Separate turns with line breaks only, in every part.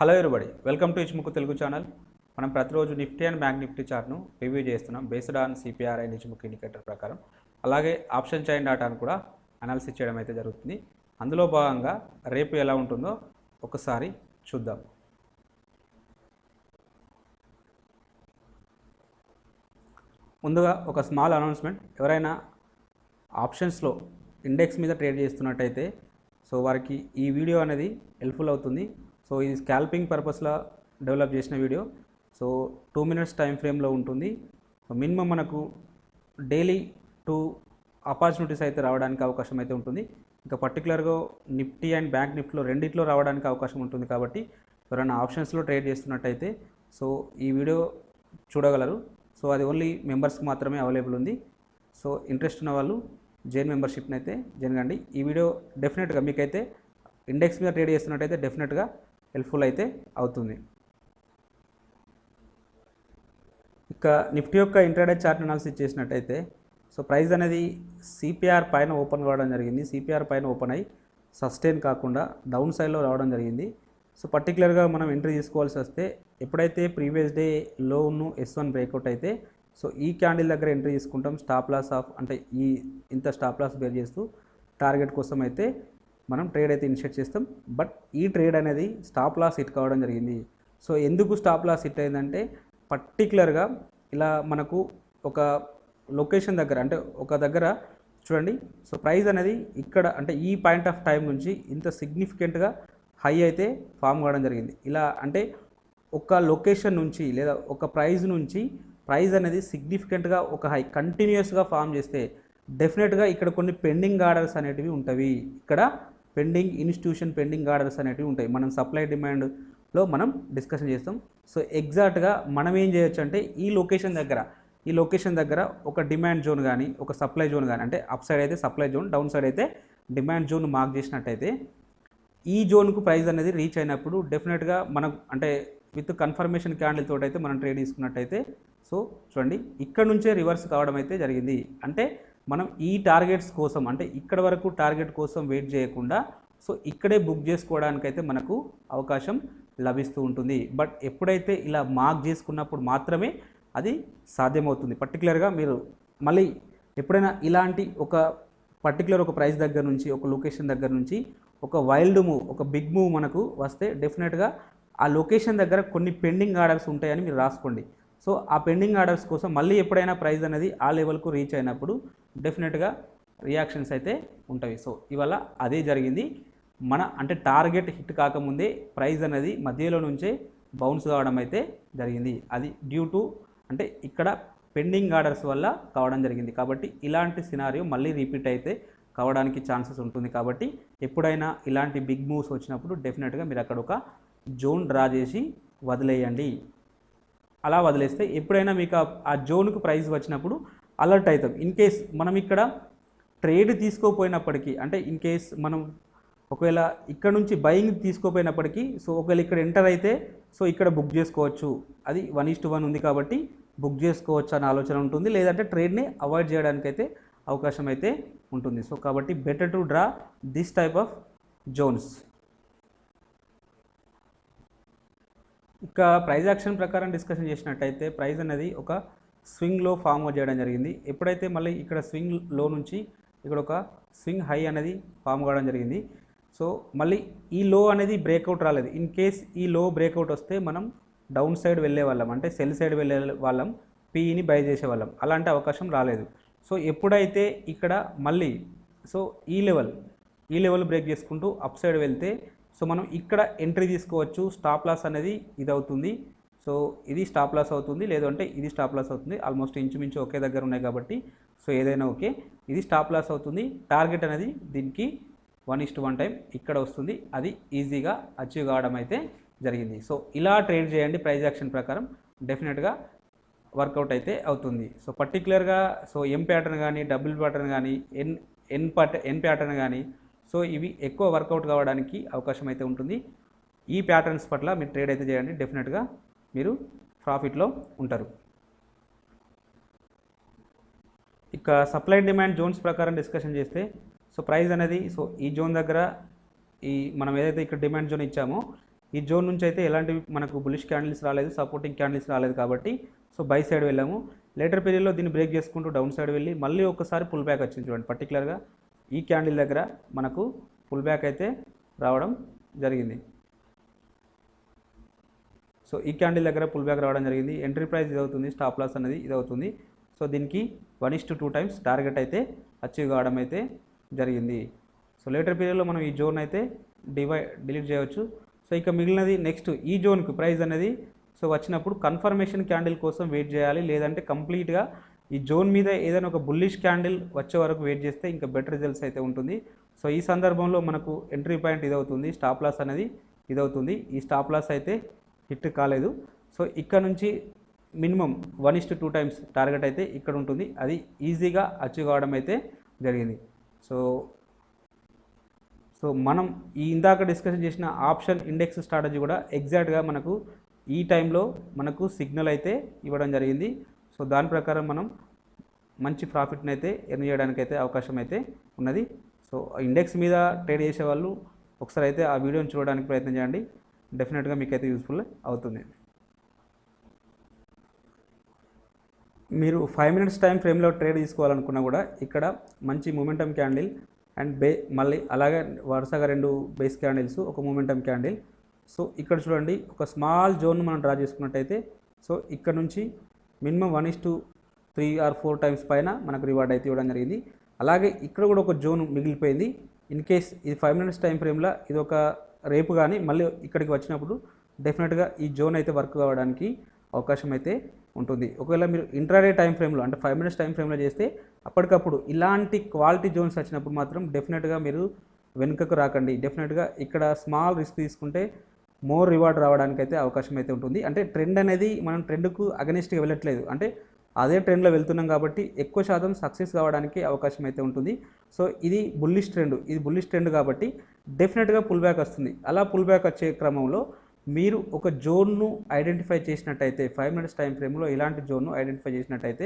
Hello everybody, welcome to Ichimoku Telugu channel. మనం ప్రతిరోజు Nifty and bank Nifty చార్ట్ను review చేస్తున్నాం based on CPRI Ichimoku indicator ప్రకారం. అలాగే ఆప్షన్ చైన్ డాటాను కూడా అనాలిసిస్ చేయడం అయితే జరుగుతుంది. అందులో భాగంగా రేపు ఎలా ఉంటుందో ఒకసారి చూద్దాం. ముందుగా ఒక స్మాల్ అనౌన్స్మెంట్. ఎవరైనా ఆప్షన్స్లో ఇండెక్స్ మీద ట్రేడ్ చేస్తున్నట్టయితే సో వారికి ఈ వీడియో అనేది హెల్ప్ఫుల్ అవుతుంది. సో ఇది స్కాల్పింగ్ పర్పస్లో డెవలప్ చేసిన వీడియో. సో 2 minutes టైం ఫ్రేమ్లో ఉంటుంది. సో మినిమం మనకు డైలీ 2 ఆపర్చునిటీస్ అయితే రావడానికి అవకాశం అయితే ఉంటుంది. ఇంకా పర్టికులర్గా నిఫ్టీ అండ్ బ్యాంక్ నిఫ్టీలో రెండిట్లో రావడానికి అవకాశం ఉంటుంది. కాబట్టి ఎవరైనా ఆప్షన్స్లో ట్రేడ్ చేస్తున్నట్టయితే సో ఈ వీడియో చూడగలరు. సో అది ఓన్లీ మెంబర్స్కి మాత్రమే అవైలబుల్ ఉంది. సో ఇంట్రెస్ట్ ఉన్న వాళ్ళు జైన్ మెంబర్షిప్ని అయితే జాయిన్ కండి. ఈ వీడియో డెఫినెట్గా మీకైతే ఇండెక్స్ మీద ట్రేడ్ చేస్తున్నట్టయితే డెఫినెట్గా హెల్ప్ఫుల్ అయితే అవుతుంది. ఇక నిఫ్టీ యొక్క ఇంట్రాడే చార్ట్ అనాలిసిస్ చేసినట్టయితే సో ప్రైస్ అనేది సిపిఆర్ పైన ఓపెన్ కావడం జరిగింది. సిపిఆర్ పైన ఓపెన్ అయ్యి సస్టైన్ కాకుండా డౌన్ సైడ్లో రావడం జరిగింది. సో పర్టికులర్గా మనం ఎంట్రీ తీసుకోవాల్సి వస్తే ఎప్పుడైతే ప్రీవియస్ డే లోను S1 బ్రేక్అవుట్ అయితే సో ఈ క్యాండిల్ దగ్గర ఎంట్రీ తీసుకుంటాం. స్టాప్ లాస్ ఆఫ్ అంటే ఇంత స్టాప్ లాస్ బేర్ చేస్తూ టార్గెట్ కోసం అయితే మనం ట్రేడ్ అయితే ఇనిషియేట్ చేస్తాం. బట్ ఈ ట్రేడ్ అనేది స్టాప్ లాస్ హిట్ కావడం జరిగింది. సో ఎందుకు స్టాప్ లాస్ హిట్ అయిందంటే పర్టికులర్గా ఇలా మనకు ఒక లొకేషన్ దగ్గర అంటే ఒక దగ్గర చూడండి. సో ప్రైస్ అనేది ఇక్కడ అంటే ఈ పాయింట్ ఆఫ్ టైం నుంచి ఇంత సిగ్నిఫికెంట్గా హై అయితే ఫామ్ కావడం జరిగింది. ఇలా అంటే ఒక లొకేషన్ నుంచి లేదా ఒక ప్రైస్ నుంచి ప్రైస్ అనేది సిగ్నిఫికెంట్గా ఒక హై కంటిన్యూస్గా ఫామ్ చేస్తే డెఫినెట్గా ఇక్కడ కొన్ని పెండింగ్ ఆర్డర్స్ అనేటివి ఉంటాయి. ఇక్కడ పెండింగ్ ఆర్డర్స్ అనేటివి ఉంటాయి. మనం సప్లై డిమాండ్లో మనం డిస్కషన్ చేస్తాం. సో ఎగ్జాక్ట్గా మనం ఏం చేయొచ్చు అంటే ఈ లొకేషన్ దగ్గర ఒక డిమాండ్ జోన్ కానీ ఒక సప్లై జోన్ కానీ అంటే అప్ సైడ్ అయితే సప్లై జోన్, డౌన్ సైడ్ అయితే డిమాండ్ జోన్ మార్క్ చేసినట్టయితే ఈ జోన్కు ప్రైస్ అనేది రీచ్ అయినప్పుడు డెఫినెట్గా మనం అంటే విత్ కన్ఫర్మేషన్ క్యాండిల్ తోటి అయితే మనం ట్రేడ్ తీసుకున్నట్టయితే సో చూడండి ఇక్కడ నుంచే రివర్స్ కావడం అయితే జరిగింది. అంటే మనం ఈ టార్గెట్స్ కోసం అంటే ఇక్కడ వరకు టార్గెట్ కోసం వెయిట్ చేయకుండా సో ఇక్కడే బుక్ చేసుకోవడానికైతే మనకు అవకాశం లభిస్తూ ఉంటుంది. బట్ ఎప్పుడైతే ఇలా మార్క్ చేసుకున్నప్పుడు మాత్రమే అది సాధ్యమవుతుంది. పర్టికులర్గా మీరు మళ్ళీ ఎప్పుడైనా ఇలాంటి ఒక పర్టికులర్ ఒక ప్రైస్ దగ్గర నుంచి ఒక లొకేషన్ దగ్గర నుంచి ఒక వైల్డ్ మూవ్ ఒక బిగ్ మూవ్ మనకు వస్తే డెఫినెట్గా ఆ లొకేషన్ దగ్గర కొన్ని పెండింగ్ ఆర్డర్స్ ఉంటాయని మీరు రాసుకోండి. సో ఆ పెండింగ్ ఆర్డర్స్ కోసం మళ్ళీ ఎప్పుడైనా ప్రైస్ అనేది ఆ లెవెల్కు రీచ్ అయినప్పుడు డెఫినెట్గా రియాక్షన్స్ అయితే ఉంటాయి. సో ఇవాళ అదే జరిగింది. మన అంటే టార్గెట్ హిట్ కాకముందే ప్రైస్ అనేది మధ్యలో నుంచే బౌన్స్ కావడం అయితే జరిగింది. అది డ్యూ టు అంటే ఇక్కడ పెండింగ్ ఆర్డర్స్ వల్ల కావడం జరిగింది. కాబట్టి ఇలాంటి సినారియో మళ్ళీ రిపీట్ అయితే కావడానికి ఛాన్సెస్ ఉంటుంది. కాబట్టి ఎప్పుడైనా ఇలాంటి బిగ్ మూవ్స్ వచ్చినప్పుడు డెఫినెట్గా మీరు అక్కడ ఒక జోన్ డ్రా చేసి వదిలేయండి. అలా వదిలేస్తే ఎప్పుడైనా మీకు ఆ జోన్కు ప్రైస్ వచ్చినప్పుడు అలర్ట్ అవుతాం. ఇన్ కేస్ మనం ఇక్కడ ట్రేడ్ తీసుకోపోయినప్పటికీ అంటే ఇన్ కేస్ మనం ఒకవేళ ఇక్కడ నుంచి బయింగ్ తీసుకోపోయినప్పటికీ సో ఒకవేళ ఇక్కడ ఎంటర్ అయితే సో ఇక్కడ బుక్ చేసుకోవచ్చు. అది 1:1 ఉంది కాబట్టి బుక్ చేసుకోవచ్చు అనే ఆలోచన ఉంటుంది. లేదంటే ట్రేడ్ని అవాయిడ్ చేయడానికైతే అవకాశం అయితే ఉంటుంది. సో కాబట్టి better to draw this type of zones. ఇక ప్రైస్ యాక్షన్ ప్రకారం డిస్కషన్ చేసినట్టయితే ప్రైస్ అనేది ఒక స్వింగ్లో ఫామ్ చేయడం జరిగింది. ఎప్పుడైతే మళ్ళీ ఇక్కడ స్వింగ్ లో నుంచి ఇక్కడ ఒక స్వింగ్ హై అనేది ఫామ్ కావడం జరిగింది. సో మళ్ళీ ఈ లో అనేది బ్రేక్అవుట్ రాలేదు. ఇన్ కేస్ ఈ లో బ్రేక్అవుట్ వస్తే మనం డౌన్ సైడ్ వెళ్ళే వాళ్ళం అంటే సెల్ సైడ్ వెళ్ళే వాళ్ళం, పీఈని బై చేసేవాళ్ళం. అలాంటి అవకాశం రాలేదు. సో ఎప్పుడైతే ఇక్కడ మళ్ళీ సో ఈ లెవెల్ బ్రేక్ చేసుకుంటూ అప్ సైడ్ వెళ్తే సో మనం ఇక్కడ ఎంట్రీ తీసుకోవచ్చు. స్టాప్ లాస్ అనేది ఇది అవుతుంది. సో ఇది స్టాప్ లాస్ అవుతుంది, లేదంటే ఇది స్టాప్ లాస్ అవుతుంది. ఆల్మోస్ట్ ఇంచుమించు ఒకే దగ్గర ఉన్నాయి కాబట్టి సో ఏదైనా ఓకే. ఇది స్టాప్ లాస్ అవుతుంది. టార్గెట్ అనేది దీనికి 1:1 టైం ఇక్కడ వస్తుంది. అది ఈజీగా అచీవ్ కావడం అయితే జరిగింది. సో ఇలా ట్రేడ్ చేయండి. ప్రైస్ యాక్షన్ ప్రకారం డెఫినెట్గా వర్కౌట్ అయితే అవుతుంది. సో పర్టికులర్గా సో ఎం ప్యాటర్న్ కానీ డబుల్ ప్యాటర్న్ కానీ ఎన్ ప్యాటర్న్ కానీ సో ఇవి ఎక్కువ వర్కౌట్ కావడానికి అవకాశం అయితే ఉంటుంది. ఈ ప్యాటర్న్స్ పట్ల మీరు ట్రేడ్ అయితే చేయండి. డెఫినెట్గా మీరు ప్రాఫిట్లో ఉంటారు. ఇక సప్లై డిమాండ్ జోన్స్ ప్రకారం డిస్కషన్ చేస్తే సో ప్రైస్ అనేది సో ఈ జోన్ దగ్గర ఈ మనం ఏదైతే ఇక్కడ డిమాండ్ జోన్ ఇచ్చామో ఈ జోన్ నుంచి అయితే ఎలాంటి మనకు బులిష్ క్యాండిల్స్ రాలేదు, సపోర్టింగ్ క్యాండిల్స్ రాలేదు కాబట్టి సో బై సైడ్ వెళ్ళాము. లేటర్ పీరియడ్లో దీన్ని బ్రేక్ చేసుకుంటూ డౌన్ సైడ్ వెళ్ళి మళ్ళీ ఒకసారి పుల్ బ్యాక్ వచ్చింది చూడండి. పర్టికులర్గా ఈ క్యాండిల్ దగ్గర మనకు పుల్ బ్యాక్ అయితే రావడం జరిగింది. సో ఈ క్యాండిల్ దగ్గర పుల్ బ్యాక్ రావడం జరిగింది. ఎంట్రీ ప్రైస్ ఇది అవుతుంది, స్టాప్ లాస్ అనేది ఇది అవుతుంది. సో దీనికి 1:2 టైమ్స్ టార్గెట్ అయితే అచీవ్ కావడం అయితే జరిగింది. సో లేటర్ పీరియడ్లో మనం ఈ జోన్ అయితే డిలీట్ చేయవచ్చు. సో ఇక మిగిలినది నెక్స్ట్ ఈ జోన్కి ప్రైస్ అనేది సో వచ్చినప్పుడు కన్ఫర్మేషన్ క్యాండిల్ కోసం వెయిట్ చేయాలి, లేదంటే కంప్లీట్గా ఈ జోన్ మీద ఏదైనా ఒక బుల్లిష్ క్యాండిల్ వచ్చే వరకు వెయిట్ చేస్తే ఇంకా బెటర్ రిజల్ట్స్ అయితే ఉంటుంది. సో ఈ సందర్భంలో మనకు ఎంట్రీ పాయింట్ ఇది అవుతుంది, స్టాప్ లాస్ అనేది ఇది అవుతుంది. ఈ స్టాప్ లాస్ అయితే హిట్ కాలేదు. సో ఇక్కడ నుంచి మినిమం 1:2 టైమ్స్ టార్గెట్ అయితే ఇక్కడ ఉంటుంది, అది ఈజీగా అచీవ్ కావడం అయితే జరిగింది. సో మనం ఈ ఇందాక డిస్కషన్ చేసిన ఆప్షన్ ఇండెక్స్ స్ట్రాటజీ కూడా ఎగ్జాక్ట్గా మనకు ఈ టైంలో మనకు సిగ్నల్ అయితే ఇవ్వడం జరిగింది. సో దాని ప్రకారం మనం మంచి ప్రాఫిట్ని అయితే ఎర్న్ చేయడానికి అయితే అవకాశం అయితే ఉన్నది. సో ఇండెక్స్ మీద ట్రేడ్ చేసే వాళ్ళు ఒకసారి అయితే ఆ వీడియోని చూడడానికి ప్రయత్నం చేయండి, డెఫినెట్గా మీకు అయితే యూస్ఫుల్ అవుతుంది. మీరు 5 మినిట్స్ టైం ఫ్రేమ్లో ట్రేడ్ తీసుకోవాలనుకున్నా కూడా ఇక్కడ మంచి మూమెంటమ్ క్యాండిల్ అండ్ మళ్ళీ అలాగే వరుసగా 2 బేస్ క్యాండిల్స్, ఒక మూమెంటమ్ క్యాండిల్. సో ఇక్కడ చూడండి ఒక స్మాల్ జోన్ మనం డ్రా చేసుకున్నట్టయితే సో ఇక్కడ నుంచి మినిమం 1:3 or 4 టైమ్స్ పైన మనకు రివార్డ్ అయితే ఇవ్వడం జరిగింది. అలాగే ఇక్కడ కూడా ఒక జోన్ మిగిలిపోయింది. ఇన్ కేస్ ఇది 5 మినిట్స్ టైం ఫ్రేమ్లో ఇది ఒక రేపు కానీ మళ్ళీ ఇక్కడికి వచ్చినప్పుడు డెఫినెట్గా ఈ జోన్ అయితే వర్క్ కావడానికి అవకాశం అయితే ఉంటుంది. ఒకవేళ మీరు ఇంట్రాడే టైం ఫ్రేమ్లో అంటే 5 మినిట్స్ టైం ఫ్రేమ్లో చేస్తే అప్పటికప్పుడు ఇలాంటి క్వాలిటీ జోన్స్ వచ్చినప్పుడు మాత్రం డెఫినెట్గా మీరు వెనుకకు రాకండి. డెఫినెట్గా ఇక్కడ స్మాల్ రిస్క్ తీసుకుంటే మోర్ రివార్డ్ రావడానికి అయితే అవకాశం అయితే ఉంటుంది. అంటే ట్రెండ్ అనేది మనం ట్రెండ్కు అగనిస్ట్గా వెళ్ళట్లేదు, అంటే అదే ట్రెండ్లో వెళ్తున్నాం కాబట్టి ఎక్కువ శాతం సక్సెస్ కావడానికి అవకాశం అయితే ఉంటుంది. సో ఇది బుల్లిష్ ట్రెండ్ కాబట్టి డెఫినెట్గా పుల్ బ్యాక్ వస్తుంది. అలా పుల్ బ్యాక్ వచ్చే క్రమంలో మీరు ఒక జోన్ను ఐడెంటిఫై చేసినట్టయితే 5 మినిట్స్ టైం ఫ్రేమ్లో ఇలాంటి జోన్ను ఐడెంటిఫై చేసినట్టయితే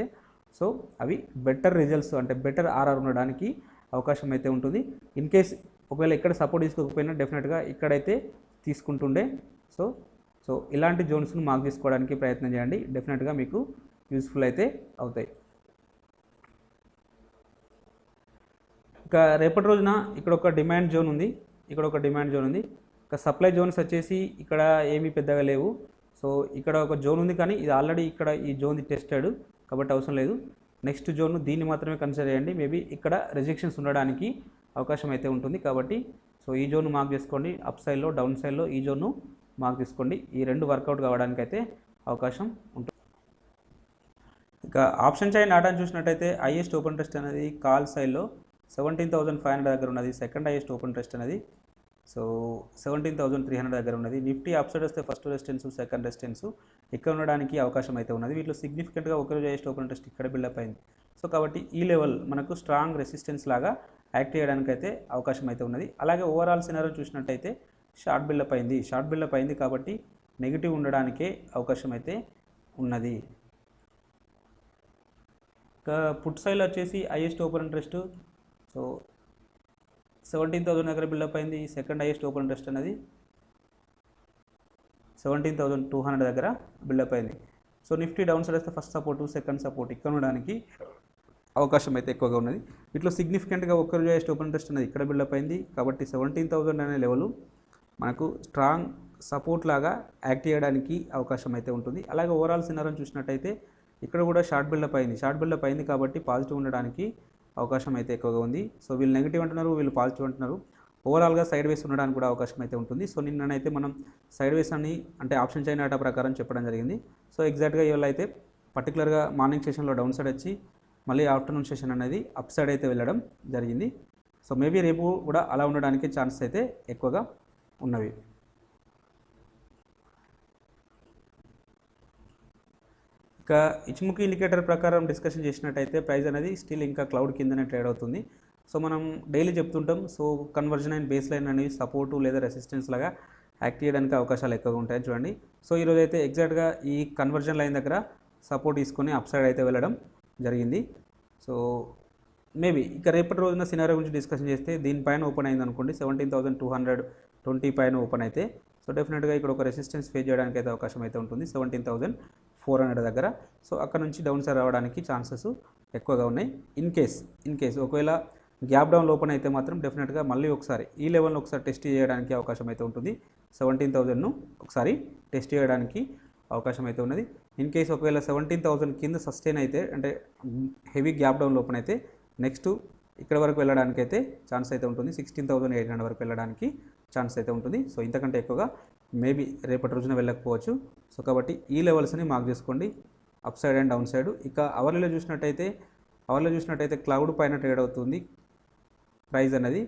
సో అవి బెటర్ రిజల్ట్స్ అంటే బెటర్ ఆర్ఆర్ ఉండడానికి అవకాశం అయితే ఉంటుంది. ఇన్ కేస్ ఒకవేళ ఇక్కడ సపోర్ట్ తీసుకోకపోయినా డెఫినెట్గా ఇక్కడైతే తీసుకుంటుండే. సో ఇలాంటి జోన్స్ను మార్క్ చేసుకోవడానికి ప్రయత్నం చేయండి, డెఫినెట్గా మీకు యూస్ఫుల్ అయితే అవుతాయి. ఇంకా రేపటి రోజున ఇక్కడ ఒక డిమాండ్ జోన్ ఉంది, ఇంకా సప్లై జోన్స్ వచ్చేసి ఇక్కడ ఏమీ పెద్దగా లేవు. సో ఇక్కడ ఒక జోన్ ఉంది కానీ ఇది ఆల్రెడీ ఇక్కడ ఈ జోన్ టెస్టెడ్ కాబట్టి అవసరం లేదు. నెక్స్ట్ జోన్ దీన్ని మాత్రమే కన్సిడర్ చేయండి, మేబీ ఇక్కడ రిజెక్షన్స్ ఉండడానికి అవకాశం అయితే ఉంటుంది కాబట్టి సో ఈ జోన్ మార్క్ చేసుకోండి. అప్ సైడ్లో డౌన్ సైడ్లో ఈ జోన్ను మార్క్ చేసుకోండి, ఈ రెండు వర్కౌట్ కావడానికి అయితే అవకాశం ఉంటుంది. ఇక ఆప్షన్ చైన్ ఆడాన్ని చూసినట్టయితే హైయెస్ట్ ఓపెన్ ట్రెస్ట్ అనేది కాల్ సైడ్లో 17,500 దగ్గర ఉన్నది. సెకండ్ హైయెస్ట్ ఓపెన్ ట్రెస్ట్ అనేది సో 17,300 దగ్గర ఉన్నది. నిఫ్టీ అప్ సైడ్ వస్తే ఫస్ట్ రెసిస్టెన్స్, సెకండ్ రెసిస్టెన్స్ ఇక్కడ ఉండడానికి అవకాశం అయితే ఉన్నది. వీటిలో సిగ్నిఫికెంట్గా ఒకరోజు హైయెస్ట్ ఓపెన్ ట్రెస్ట్ ఇక్కడ బిల్డప్ అయింది. సో కాబట్టి ఈ లెవెల్ మనకు స్ట్రాంగ్ రెసిస్టెన్స్ లాగా యాక్ట్ చేయడానికి అయితే అవకాశం అయితే ఉన్నది. అలాగే ఓవరాల్ సినారియో చూసినట్టయితే షార్ట్ బిల్డప్ అయింది కాబట్టి నెగిటివ్ ఉండడానికే అవకాశం అయితే ఉన్నది. ఇంకా పుట్ సైడ్లో వచ్చేసి హైయెస్ట్ ఓపెన్ ఇంట్రెస్ట్ సో 17,000 దగ్గర బిల్డప్ అయింది. సెకండ్ హైయెస్ట్ ఓపెన్ ఇంట్రెస్ట్ అనేది 17,200 దగ్గర బిల్డప్ అయింది. సో నిఫ్టీ డౌన్ సైడ్ వస్తే ఫస్ట్ సపోర్టు, సెకండ్ సపోర్ట్ ఇక్కడ ఉండడానికి అవకాశం అయితే ఎక్కువగా ఉన్నది. వీటిలో సిగ్నిఫికెంట్గా ఒక్కరోజు హైయెస్ట్ ఓపెన్ ఇంట్రెస్ట్ అనేది ఇక్కడ బిల్డప్ అయింది కాబట్టి 17,000 అనే లెవెల్ మనకు స్ట్రాంగ్ సపోర్ట్ లాగా యాక్ట్ చేయడానికి అవకాశం అయితే ఉంటుంది. అలాగే ఓవరాల్ సినారియోని చూసినట్టయితే ఇక్కడ కూడా షార్ట్ బిల్డప్ అయింది కాబట్టి పాజిటివ్ ఉండడానికి అవకాశం అయితే ఎక్కువగా ఉంది. సో వీళ్ళు నెగిటివ్ అంటున్నారు, వీళ్ళు పాజిటివ్ అంటున్నారు. ఓవరాల్గా సైడ్ వేస్ ఉండడానికి కూడా అవకాశం అయితే ఉంటుంది. సో నిన్ననైతే మనం సైడ్ వేస్ అని అంటే ఆప్షన్ చైన్ డేటా ప్రకారం చెప్పడం జరిగింది. సో ఎగ్జాక్ట్గా ఇవాళ అయితే పర్టికులర్గా మార్నింగ్ సెషన్లో డౌన్ సైడ్ వచ్చి మళ్ళీ ఆఫ్టర్నూన్ సెషన్ అనేది అప్ సైడ్ అయితే వెళ్ళడం జరిగింది. సో మేబీ రేపు కూడా అలా ఉండడానికి ఛాన్సెస్ అయితే ఎక్కువగా ఉన్నవి. ఇక ఇచ్ముఖి ఇండికేటర్ ప్రకారం డిస్కషన్ చేసినట్టయితే ప్రైస్ అనేది స్టిల్ ఇంకా క్లౌడ్ కిందనే ట్రేడ్ అవుతుంది. సో మనం డైలీ చెప్తుంటాం so conversion and base line అనేవి సపోర్టు లేదా రెసిస్టెన్స్ లాగా యాక్ట్ చేయడానికి అవకాశాలు ఎక్కువగా ఉంటాయి చూడండి. సో ఈరోజు అయితే ఎగ్జాక్ట్గా ఈ కన్వర్జన్ లైన్ దగ్గర సపోర్ట్ తీసుకొని అప్ సైడ్ అయితే వెళ్ళడం జరిగింది. సో మేబీ ఇక రేపటి రోజున సినారియో గురించి డిస్కషన్ చేస్తే దీనిపైన ఓపెన్ అయింది అనుకోండి 17,220 పైన ఓపెన్ అయితే సో డెఫినెట్గా ఇక్కడ ఒక రెసిస్టెన్స్ ఫేస్ చేయడానికి అయితే అవకాశం అయితే ఉంటుంది 17,400 దగ్గర. సో అక్కడ నుంచి డౌన్ సైడ్ రావడానికి ఛాన్సెస్ ఎక్కువగా ఉన్నాయి. ఇన్ కేస్ ఒకవేళ గ్యాప్ డౌన్ ఓపెన్ అయితే మాత్రం డెఫినెట్గా మళ్ళీ ఒకసారి ఈ లెవెల్ని ఒకసారి టెస్ట్ చేయడానికి అవకాశం అయితే ఉంటుంది. 17,000ను ఒకసారి టెస్ట్ చేయడానికి అవకాశం అయితే ఉన్నది. ఇన్ కేస్ ఒకవేళ 17,000 కింద సస్టైన్ అయితే అంటే హెవీ గ్యాప్ డౌన్ ఓపెన్ అయితే నెక్స్ట్ ఇక్కడ వరకు వెళ్ళడానికి అయితే ఛాన్స్ అయితే ఉంటుంది. 16,800 వరకు వెళ్ళడానికి ఛాన్స్ అయితే ఉంటుంది. సో ఇంతకంటే ఎక్కువగా మేబీ రేపటి రోజున వెళ్ళకపోవచ్చు. సో కాబట్టి ఈ లెవెల్స్ని మార్క్ చేసుకోండి, up side and down side. ఇక అవర్లీలో చూసినట్టయితే క్లౌడ్ పైన ట్రేడ్ అవుతుంది ప్రైస్ అనేది.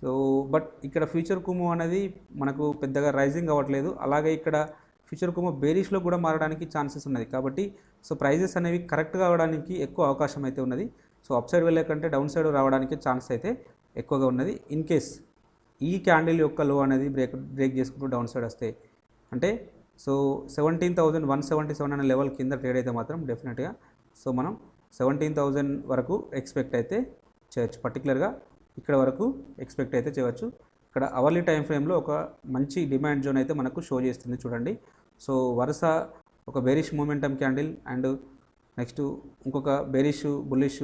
సో బట్ ఇక్కడ ఫ్యూచర్ కుము అనేది మనకు పెద్దగా రైజింగ్ అవ్వట్లేదు. అలాగే ఇక్కడ ఫ్యూచర్ కుము బేరిష్లో కూడా మారడానికి ఛాన్సెస్ ఉన్నది. కాబట్టి సో ప్రైజెస్ అనేవి కరెక్ట్గా అవడానికి ఎక్కువ అవకాశం అయితే ఉన్నది. సో అప్ సైడ్ వెళ్ళే కంటే డౌన్ సైడ్ రావడానికి ఛాన్స్ అయితే ఎక్కువగా ఉన్నది. ఇన్ కేస్ ఈ క్యాండిల్ యొక్క లో అనేది బ్రేక్ చేసుకుంటూ డౌన్ సైడ్ వస్తే అంటే సో 17,177 అనే లెవెల్ కింద ట్రేడ్ అయితే మాత్రం డెఫినెట్గా సో మనం 17,000 వరకు ఎక్స్పెక్ట్ అయితే చేయొచ్చు. పర్టికులర్గా ఇక్కడ వరకు ఎక్స్పెక్ట్ అయితే చేయవచ్చు. ఇక్కడ అవర్లీ టైం ఫ్రేమ్లో ఒక మంచి డిమాండ్ జోన్ అయితే మనకు షో చేస్తుంది చూడండి. సో వరుస ఒక bearish momentum candle and next ఇంకొక బుల్లిష్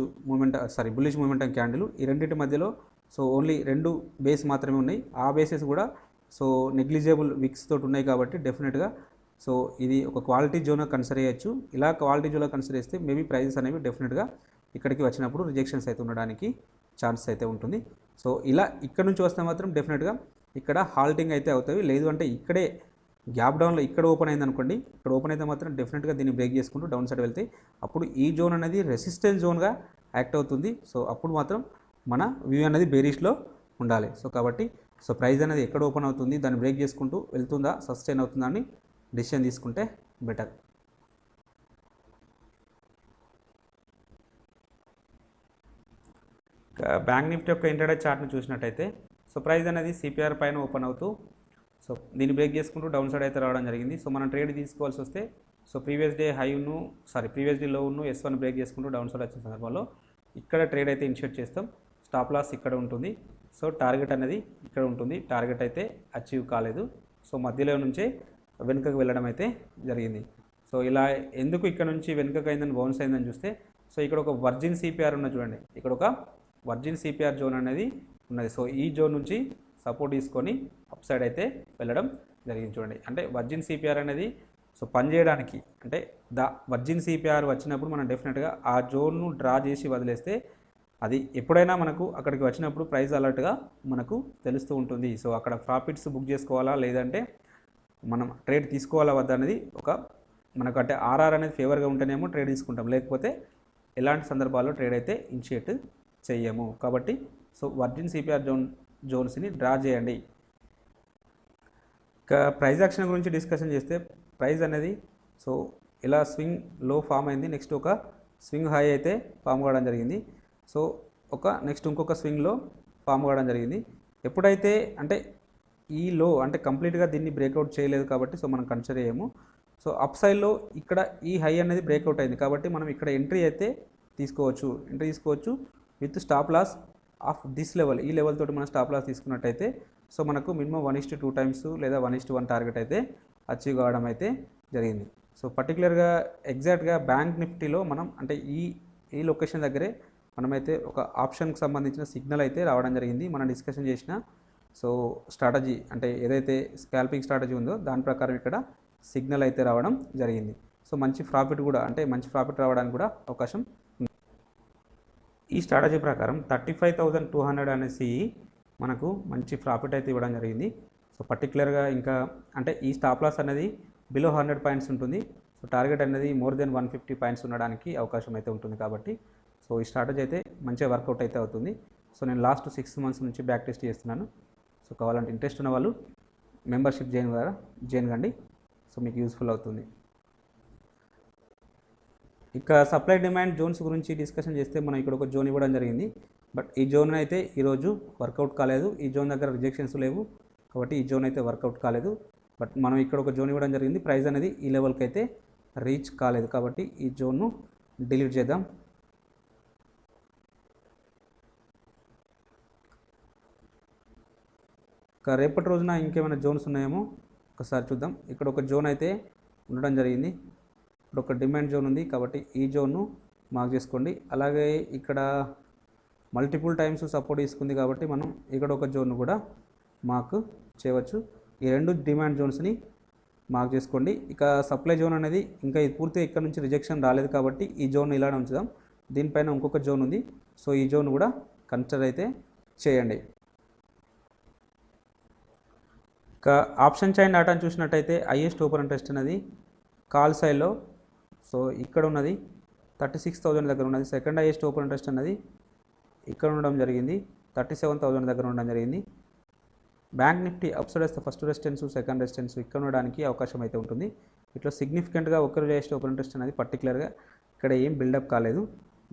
మూమెంటం క్యాండిల్, ఈ రెండింటి మధ్యలో సో ఓన్లీ 2 బేస్ మాత్రమే ఉన్నాయి. ఆ బేసెస్ కూడా సో నెగ్లిజిబుల్ విక్స్ తోటి ఉన్నాయి. కాబట్టి డెఫినెట్గా సో ఇది ఒక క్వాలిటీ జోన్గా కన్సిడర్ చేయొచ్చు. ఇలా క్వాలిటీ జోన్గా కన్సిడర్ చేస్తే మేబీ ప్రైజెస్ అనేవి డెఫినెట్గా ఇక్కడికి వచ్చినప్పుడు రిజెక్షన్స్ అయితే ఉండడానికి ఛాన్స్ అయితే ఉంటుంది. సో ఇలా ఇక్కడ నుంచి వస్తే మాత్రం డెఫినెట్గా ఇక్కడ హాల్టింగ్ అయితే అవుతాయి. లేదు అంటే ఇక్కడే గ్యాప్ డౌన్లో ఇక్కడ ఓపెన్ అయింది అనుకోండి, ఇక్కడ ఓపెన్ అయితే మాత్రం డెఫినెట్గా దీన్ని బ్రేక్ చేసుకుంటూ డౌన్ సైడ్ వెళ్తే అప్పుడు ఈ జోన్ అనేది రెసిస్టెన్స్ జోన్గా యాక్ట్ అవుతుంది. సో అప్పుడు మాత్రం మన వ్యూ అనేది బేరిష్లో ఉండాలి. సో కాబట్టి సో ప్రైస్ అనేది ఎక్కడ ఓపెన్ అవుతుంది, దాన్ని బ్రేక్ చేసుకుంటూ వెళ్తుందా, సస్టైన్ అవుతుందా అని డిసిషన్ తీసుకుంటే బెటర్. బ్యాంక్ నిఫ్టీ యొక్క ఇంటర్డే చార్ట్ని చూసినట్టయితే సో ప్రైస్ అనేది సిపిఆర్ పైన ఓపెన్ అవుతూ సో దీన్ని బ్రేక్ చేసుకుంటూ డౌన్ సైడ్ అయితే రావడం జరిగింది. సో మనం ట్రేడ్ తీసుకోవాల్సి వస్తే సో ప్రీవియస్ డే లోను S1 బ్రేక్ చేసుకుంటూ డౌన్ సైడ్ వచ్చిన సందర్భంలో ఇక్కడ ట్రేడ్ అయితే ఇనిషియేట్ చేస్తాం. స్టాప్ లాస్ ఇక్కడ ఉంటుంది. సో టార్గెట్ అనేది ఇక్కడ ఉంటుంది. టార్గెట్ అయితే అచీవ్ కాలేదు. సో మధ్యలో నుంచే వెనుకకు వెళ్ళడం అయితే జరిగింది. సో ఇలా ఎందుకు ఇక్కడ నుంచి వెనుకకు అయిందని బౌన్స్ అయిందని చూస్తే సో ఇక్కడ ఒక వర్జిన్ సిపిఆర్ ఉన్నది చూడండి. ఇక్కడ ఒక వర్జిన్ సిపిఆర్ జోన్ అనేది ఉన్నది. సో ఈ జోన్ నుంచి సపోర్ట్ తీసుకొని అప్ సైడ్ అయితే వెళ్ళడం జరిగింది చూడండి. అంటే వర్జిన్ సిపిఆర్ అనేది సో పనిచేయడానికి అంటే వర్జిన్ సిపిఆర్ వచ్చినప్పుడు మనం డెఫినెట్గా ఆ జోన్ను డ్రా చేసి వదిలేస్తే అది ఎప్పుడైనా మనకు అక్కడికి వచ్చినప్పుడు ప్రైస్ అలర్ట్గా మనకు తెలుస్తూ ఉంటుంది. సో అక్కడ ప్రాఫిట్స్ బుక్ చేసుకోవాలా లేదంటే మనం ట్రేడ్ తీసుకోవాలా వద్ద అనేది మనకు అంటే ఆర్ఆర్ అనేది ఫేవర్గా ఉంటేనేమో ట్రేడ్ తీసుకుంటాం, లేకపోతే ఎలాంటి సందర్భాల్లో ట్రేడ్ అయితే ఇనిషియేట్ చెయ్యము. కాబట్టి సో వర్జిన్ సిపిఆర్ జోన్స్ని డ్రా చేయండి. ఇక ప్రైస్ యాక్షన్ గురించి డిస్కషన్ చేస్తే ప్రైస్ అనేది సో ఇలా స్వింగ్ లో ఫామ్ అయింది. నెక్స్ట్ ఒక స్వింగ్ హై అయితే ఫామ్ కావడం జరిగింది. సో నెక్స్ట్ ఇంకొక స్వింగ్లో ఫామ్ కావడం జరిగింది. ఎప్పుడైతే అంటే ఈ లో అంటే కంప్లీట్గా దీన్ని బ్రేక్అవుట్ చేయలేదు కాబట్టి సో మనం కన్సిడర్ చేయము. సో అప్ సైడ్లో ఇక్కడ ఈ హై అనేది బ్రేక్అవుట్ అయింది కాబట్టి మనం ఇక్కడ ఎంట్రీ తీసుకోవచ్చు with stop loss of this level. ఈ లెవెల్ తోటి మనం స్టాప్ లాస్ తీసుకున్నట్టయితే సో మనకు మినిమం 1:2 టైమ్స్ లేదా 1:1 టార్గెట్ అయితే అచీవ్ కావడం అయితే జరిగింది. సో పర్టికులర్గా ఎగ్జాక్ట్గా బ్యాంక్ నిఫ్టీలో మనం అంటే ఈ లొకేషన్ దగ్గరే మనమైతే ఒక ఆప్షన్కి సంబంధించిన సిగ్నల్ అయితే రావడం జరిగింది. మనం డిస్కషన్ చేసిన సో స్ట్రాటజీ అంటే ఏదైతే స్కాల్పింగ్ స్ట్రాటజీ ఉందో దాని ప్రకారం ఇక్కడ సిగ్నల్ అయితే రావడం జరిగింది. సో మంచి ప్రాఫిట్ రావడానికి కూడా అవకాశం ఉంది. ఈ స్ట్రాటజీ ప్రకారం 35,200 అనేసి మనకు మంచి ప్రాఫిట్ అయితే ఇవ్వడం జరిగింది. సో పర్టికులర్గా ఇంకా అంటే ఈ స్టాప్ లాస్ అనేది బిలో 100 పాయింట్స్ ఉంటుంది. సో టార్గెట్ అనేది మోర్ దెన్ 150 పాయింట్స్ ఉండడానికి అవకాశం అయితే ఉంటుంది. కాబట్టి సో ఈ స్ట్రాటజీ అయితే మంచిగా వర్కౌట్ అయితే అవుతుంది. సో నేను లాస్ట్ 6 months నుంచి బ్యాక్ టెస్ట్ చేస్తున్నాను. సో కావాలంటే ఇంట్రెస్ట్ ఉన్న వాళ్ళు మెంబర్షిప్ జాయిన్ కండి. సో మీకు యూస్ఫుల్ అవుతుంది. ఇక సప్లై డిమాండ్ జోన్స్ గురించి డిస్కషన్ చేస్తే మనం ఇక్కడ ఒక జోన్ ఇవ్వడం జరిగింది. బట్ ఈ జోన్ అయితే ఈరోజు వర్కౌట్ కాలేదు. ఈ జోన్ దగ్గర రిజెక్షన్స్ లేవు కాబట్టి ఈ జోన్ అయితే వర్కౌట్ కాలేదు. బట్ మనం ఇక్కడ ఒక జోన్ ఇవ్వడం జరిగింది. ప్రైస్ అనేది ఈ లెవెల్కి అయితే రీచ్ కాలేదు కాబట్టి ఈ జోన్ను డిలీట్ చేద్దాం. రేపటి రోజున ఇంకేమైనా జోన్స్ ఉన్నాయేమో ఒకసారి చూద్దాం. ఇక్కడ ఒక జోన్ అయితే ఉండడం జరిగింది. ఇక్కడ ఒక డిమాండ్ జోన్ ఉంది కాబట్టి ఈ జోన్ను మార్క్ చేసుకోండి. అలాగే ఇక్కడ మల్టిపుల్ టైమ్స్ సపోర్ట్ తీసుకుంది కాబట్టి మనం ఇక్కడ ఒక జోన్ కూడా మార్క్ చేయవచ్చు. ఈ రెండు డిమాండ్ జోన్స్ని మార్క్ చేసుకోండి. ఇక సప్లై జోన్ అనేది ఇంకా ఇది పూర్తిగా ఇక్కడ నుంచి రిజెక్షన్ రాలేదు కాబట్టి ఈ జోన్ ఇలానే ఉంచుదాం. దీనిపైన ఇంకొక జోన్ ఉంది, సో ఈ జోన్ కూడా కన్సిడర్ అయితే చేయండి. ఇక ఆప్షన్ చైన్ డేటాను చూసినట్టయితే హైయెస్ట్ ఓపెన్ ఇంట్రెస్ట్ అనేది కాల్ సైడ్లో, సో ఇక్కడ ఉన్నది 36,000 దగ్గర ఉన్నది. సెకండ్ హైయెస్ట్ ఓపెన్ ఇంట్రెస్ట్ అనేది ఇక్కడ ఉండడం జరిగింది, 37,000 దగ్గర ఉండడం జరిగింది. బ్యాంక్ నిఫ్టీ అప్ సైడ్ వస్తే ఫస్ట్ రెసిస్టెన్స్ సెకండ్ రెసిస్టెన్స్ ఇక్కడ ఉండడానికి అవకాశం అయితే ఉంటుంది. ఇట్లా సిగ్నిఫికెంట్గా ఒక్కరు హైయెస్ట్ ఓపెన్ ఇంట్రెస్ట్ అనేది పర్టికులర్గా ఇక్కడ ఏం బిల్డప్ కాలేదు.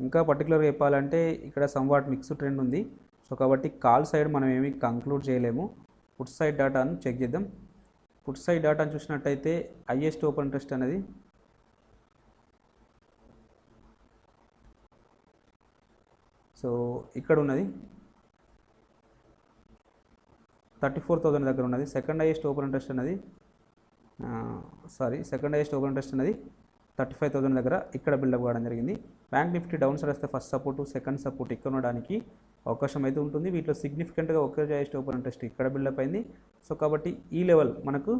ఇంకా పర్టికులర్గా చెప్పాలంటే ఇక్కడ సమ్వాట్ మిక్స్ ట్రెండ్ ఉంది. సో కాబట్టి కాల్ సైడ్ మనం ఏమీ కంక్లూడ్ చేయలేము. పుట్ సైడ్ డేటాను చెక్ చేద్దాం. పుట్ సైడ్ డేటాను చూసినట్టయితే హైయెస్ట్ ఓపెన్ ఇంట్రెస్ట్ అనేది సో ఇక్కడ ఉన్నది 34,000 దగ్గర ఉన్నది. సెకండ్ హైయెస్ట్ ఓపెన్ ఇంట్రెస్ట్ అనేది సెకండ్ హైయెస్ట్ ఓపెన్ ఇంట్రెస్ట్ అనేది 35,000 దగ్గర ఇక్కడ బిల్డప్ కావడం జరిగింది. బ్యాంక్ నిఫ్టీ డౌన్ సైడ్ వస్తే ఫస్ట్ సపోర్టు సెకండ్ సపోర్ట్ ఇక్కడ ఉండడానికి అవకాశం అయితే ఉంటుంది. వీటిలో సిగ్నిఫికెంట్గా ఒకే హైయెస్ట్ ఓపెన్ ఇంట్రెస్ట్ ఇక్కడ బిల్డప్ అయింది. సో కాబట్టి ఈ లెవెల్ మనకు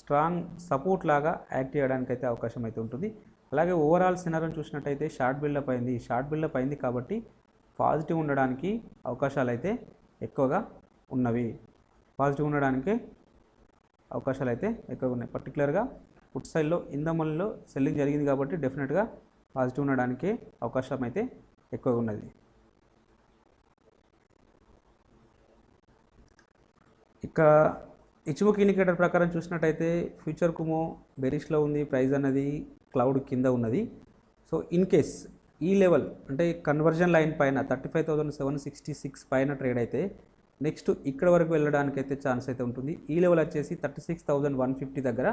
స్ట్రాంగ్ సపోర్ట్ లాగా యాక్ట్ చేయడానికి అయితే అవకాశం అయితే ఉంటుంది. అలాగే ఓవరాల్ సినారియోని చూసినట్టయితే షార్ట్ బిల్డప్ అయింది కాబట్టి పాజిటివ్ ఉండడానికి అవకాశాలు అయితే ఎక్కువగా ఉన్నవి. పర్టికులర్గా పుట్ సైడ్లో ఇందమల్లో సెల్లింగ్ జరిగింది కాబట్టి డెఫినెట్గా పాజిటివ్ ఉండడానికి అవకాశం అయితే ఎక్కువగా ఉన్నది. ఇక ఇచ్చుబుక్ ఇండికేటర్ ప్రకారం చూసినట్టయితే ఫ్యూచర్ కుమో బెరిష్లో ఉంది, ప్రైస్ అనేది క్లౌడ్ కింద ఉన్నది. సో ఇన్ కేస్ ఈ లెవెల్ అంటే కన్వర్జన్ లైన్ పైన 35,766 పైన ట్రేడ్ అయితే నెక్స్ట్ ఇక్కడ వరకు వెళ్ళడానికి అయితే ఛాన్స్ అయితే ఉంటుంది. ఈ లెవెల్ వచ్చేసి 36,150 దగ్గర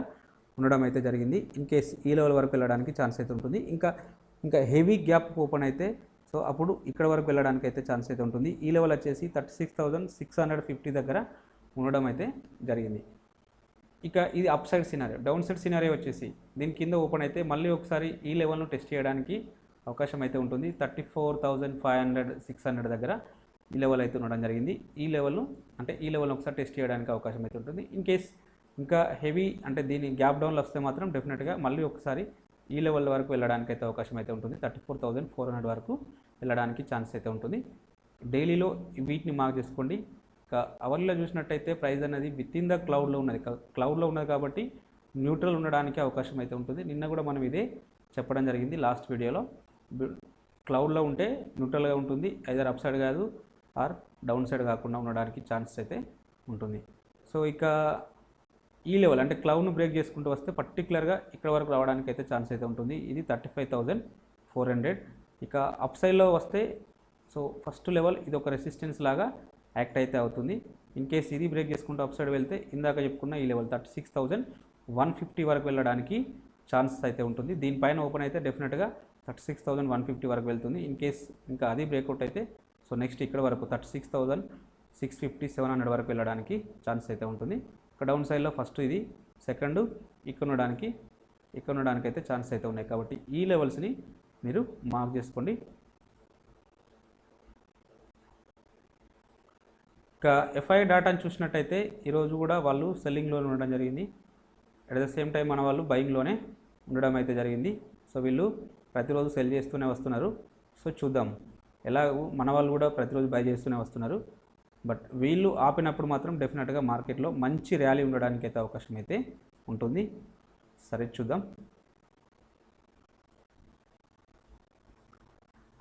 ఉండడం అయితే జరిగింది. ఇన్ కేస్ ఈ లెవెల్ వరకు వెళ్ళడానికి ఛాన్స్ అయితే ఉంటుంది. ఇంకా హెవీ గ్యాప్ ఓపెన్ అయితే సో అప్పుడు ఇక్కడ వరకు వెళ్ళడానికి అయితే ఛాన్స్ అయితే ఉంటుంది. ఈ లెవెల్ వచ్చేసి 36,650 దగ్గర ఉండడం అయితే జరిగింది. ఇక ఇది up side scenario. Down side scenario వచ్చేసి దీని కింద ఓపెన్ అయితే మళ్ళీ ఒకసారి ఈ లెవెల్ను టెస్ట్ చేయడానికి అవకాశం అయితే ఉంటుంది. 34,500 600 దగ్గర ఈ లెవెల్ అయితే ఉండడం జరిగింది. ఈ లెవెల్ను ఒకసారి టెస్ట్ చేయడానికి అవకాశం అయితే ఉంటుంది. ఇన్ కేస్ ఇంకా హెవీ అంటే దీని గ్యాప్ డౌన్లు వస్తే మాత్రం డెఫినెట్గా మళ్ళీ ఒకసారి ఈ లెవెల్ వరకు వెళ్ళడానికి అయితే అవకాశం అయితే ఉంటుంది. 34,400 వరకు వెళ్ళడానికి ఛాన్స్ అయితే ఉంటుంది. డైలీలో వీటిని మార్క్ చేసుకోండి. ఇక అవర్లో చూసినట్టయితే ప్రైస్ అనేది విత్ ఇన్ ద క్లౌడ్లో ఉన్నది కాబట్టి న్యూట్రల్ ఉండడానికి అవకాశం అయితే ఉంటుంది. నిన్న కూడా మనం ఇదే చెప్పడం జరిగింది లాస్ట్ వీడియోలో. క్లౌడ్లో ఉంటే న్యూట్రల్గా ఉంటుంది, ఐదర్ అప్ సైడ్ కాదు ఆర్ డౌన్ సైడ్ కాకుండా ఉండడానికి ఛాన్సెస్ అయితే ఉంటుంది. సో ఇక ఈ లెవెల్ అంటే క్లౌడ్ను బ్రేక్ చేసుకుంటూ వస్తే పర్టికులర్గా ఇక్కడ వరకు రావడానికి అయితే ఛాన్స్ అయితే ఉంటుంది. ఇది 35,400. ఇక అప్ సైడ్లో వస్తే సో ఫస్ట్ లెవెల్ ఇది ఒక రెసిస్టెన్స్ లాగా యాక్ట్ అయితే అవుతుంది. ఇన్ కేస్ ఇది బ్రేక్ చేసుకుంటూ అప్ సైడ్ వెళ్తే ఇందాక చెప్పుకున్న ఈ లెవెల్ 36,150 వరకు వెళ్ళడానికి ఛాన్సెస్ అయితే ఉంటుంది. దీనిపైన ఓపెన్ అయితే డెఫినెట్గా 36,150 వరకు వెళ్తుంది. ఇన్ కేస్ ఇంకా అది బ్రేక్అవుట్ అయితే సో నెక్స్ట్ ఇక్కడ వరకు 36,650 700 వరకు వెళ్ళడానికి ఛాన్స్ అయితే ఉంటుంది. ఇక్కడ డౌన్ సైడ్లో ఫస్ట్ ఇది, సెకండ్ ఇక్కడ ఉండడానికి అయితే ఛాన్స్ అయితే ఉన్నాయి. కాబట్టి ఈ లెవెల్స్ని మీరు మార్క్ చేసుకోండి. ఇక ఎఫ్ఐ డేటాను చూసినట్టయితే ఈరోజు కూడా వాళ్ళు సెల్లింగ్లోనే ఉండడం జరిగింది. అట్ ద సేమ్ టైం మన వాళ్ళు బయింగ్లోనే ఉండడం అయితే జరిగింది. సో వీళ్ళు ప్రతిరోజు సెల్ చేస్తూనే వస్తున్నారు. సో చూద్దాం ఎలా, మన వాళ్ళు కూడా ప్రతిరోజు బై చేస్తూనే వస్తున్నారు. బట్ వీళ్ళు ఆపినప్పుడు మాత్రం డెఫినెట్గా మార్కెట్లో మంచి ర్యాలీ ఉండడానికి అయితే అవకాశం అయితే ఉంటుంది. సరే చూద్దాం.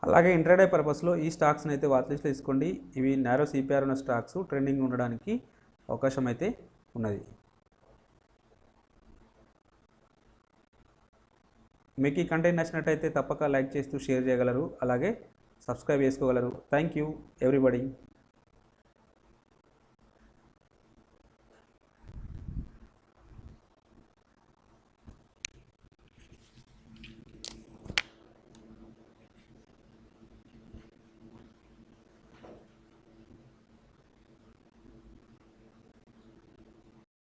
అలాగే ఇంట్రాడే పర్పస్లో ఈ స్టాక్స్ని అయితే వాచ్ లిస్ట్లో తీసుకోండి. ఇవి నారో సిపిఆర్ ఉన్న స్టాక్స్, ట్రెండింగ్ ఉండడానికి అవకాశం అయితే ఉన్నది. మీకు ఈ కంటెంట్ నచ్చినట్టయితే తప్పక లైక్ చేస్తూ షేర్ చేయగలరు, అలాగే సబ్స్క్రైబ్ చేసుకోగలరు. Thank you everybody.